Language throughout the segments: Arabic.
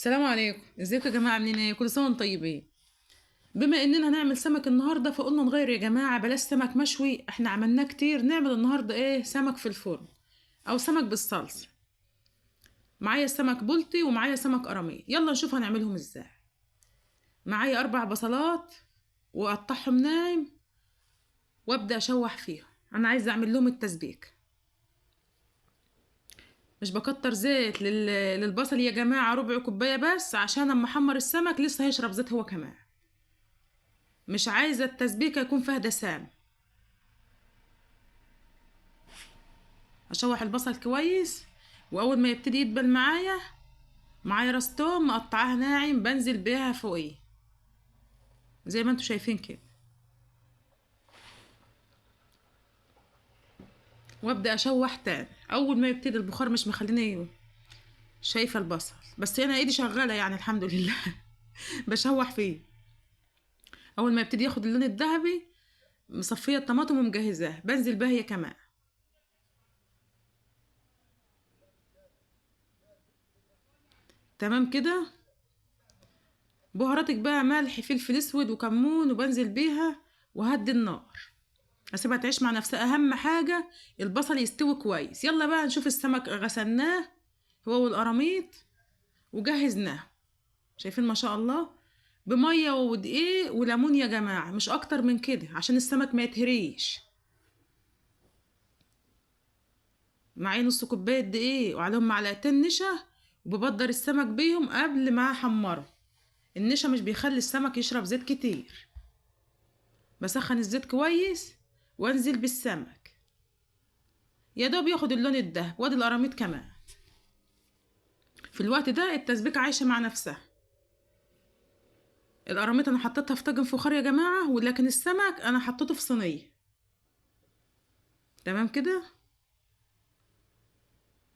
السلام عليكم، ازيكم يا جماعه؟ عاملين ايه؟ كل سنه وانتم طيبين. بما اننا هنعمل سمك النهارده فقلنا نغير يا جماعه، بلاش سمك مشوي، احنا عملناه كتير. نعمل النهارده ايه؟ سمك في الفرن او سمك بالصلصه. معايا سمك بلطي ومعايا سمك قراميط، يلا نشوف هنعملهم ازاي. معايا 4 بصلات واقطعهم ناعم وابدا اشوح فيهم. انا عايزه اعمل لهم التسبيك. مش بكتر زيت للبصل يا جماعه، ربع كوبايه بس، عشان اما احمر السمك لسه هيشرب زيت هو كمان. مش عايزه التسبيكه يكون فيها دسام. اشوح البصل كويس، واول ما يبتدي يدبل معايا راس توم مقطعاها ناعم بنزل بيها فوقيه زي ما انتوا شايفين كده، وابدا اشوح تاني. اول ما يبتدي البخار مش مخليني شايفه البصل، بس انا ايدي شغاله يعني الحمد لله. بشوح فيه. اول ما يبتدي ياخد اللون الذهبي مصفيه الطماطم ومجهزاه بنزل بها هي كمان. تمام كده. بهاراتك بقى ملح فلفل اسود وكمون وبنزل بيها وهدي النار. اسيبها تعيش مع نفسها. اهم حاجه البصل يستوي كويس. يلا بقى نشوف السمك. غسلناه هو والقراميط وجهزناه. شايفين ما شاء الله، بميه ودقيق وليمون يا جماعه، مش اكتر من كده عشان السمك ما يتهريش. معايا نص كوبايه دقيق وعليهم معلقتين نشا، وببدر السمك بيهم قبل ما احمره. النشا مش بيخلي السمك يشرب زيت كتير. بسخن الزيت كويس وانزل بالسمك يا دوب ياخد اللون الدهب، وادي القراميط كمان. في الوقت ده التسبيكة عايشة مع نفسها. القراميط انا حطيتها في طاجن فخار يا جماعة، ولكن السمك انا حطيته في صينية. تمام كده.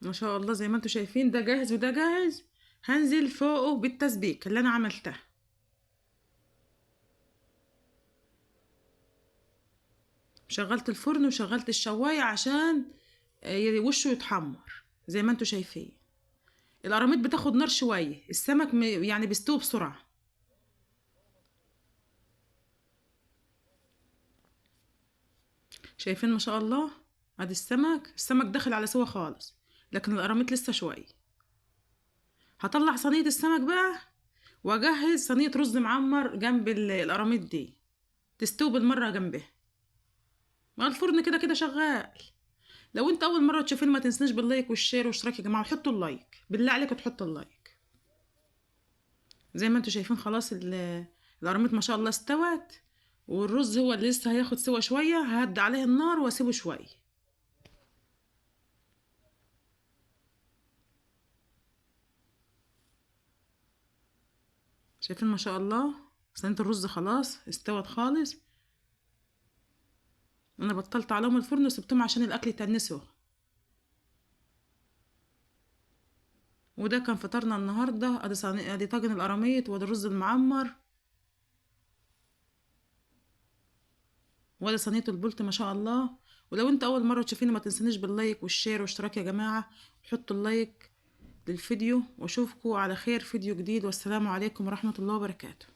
ما شاء الله زي ما انتوا شايفين، ده جاهز وده جاهز. هنزل فوقه بالتسبيك اللي انا عملتها. شغلت الفرن وشغلت الشواية عشان وشه يتحمر زي ما انتوا شايفين. القراميط بتاخد نار شوية، السمك يعني بيستوي بسرعة. شايفين ما شاء الله. ادي السمك داخل على سوا خالص، لكن القراميط لسه شوية. هطلع صينية السمك بقى واجهز صينية رز معمر جنب القراميط دي تستوي بالمرة جنبها. ما الفرن كده كده شغال. لو انت اول مرة تشوفين ما تنسناش باللايك والشير واشتراك يا جماعة، وحطوا اللايك بالله عليك، تحطوا اللايك. زي ما انتوا شايفين خلاص القراميط ما شاء الله استوت، والرز هو اللي لسه هياخد سوا شوية. ههدي عليه النار واسيبه شوية. شايفين ما شاء الله صينية الرز خلاص استوت خالص. انا بطلت عليهم الفرن وسبتهم عشان الاكل يتنسوا. وده كان فطارنا النهارده. ادي طاجن القراميط، وادي الرز المعمر، وادي صينيه البلط ما شاء الله. ولو انت اول مره تشوفيني ما تنسونيش باللايك والشير واشتراك يا جماعه. حطوا اللايك للفيديو، واشوفكم على خير فيديو جديد، والسلام عليكم ورحمه الله وبركاته.